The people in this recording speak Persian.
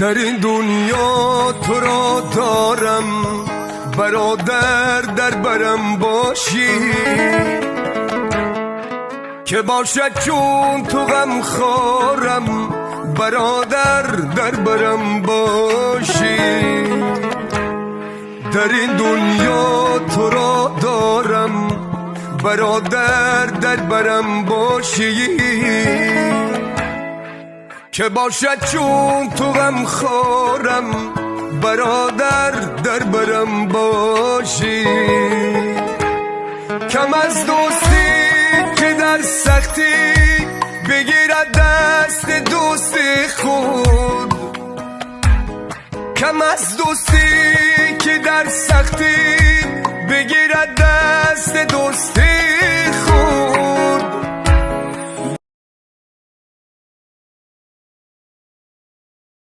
در این دنیا تو را دارم، برادر در برم باشی، که باشد چون تو غم خورم، برادر در برم باشی. در این دنیا تو را دارم، برادر در برم باشی، که باشد چون تو غم خورم، برادر در برم باشی. کم از دوستی که در سختی بگیرد دست دوست خود، کم از دوستی که در سختی بگیرد دست دوست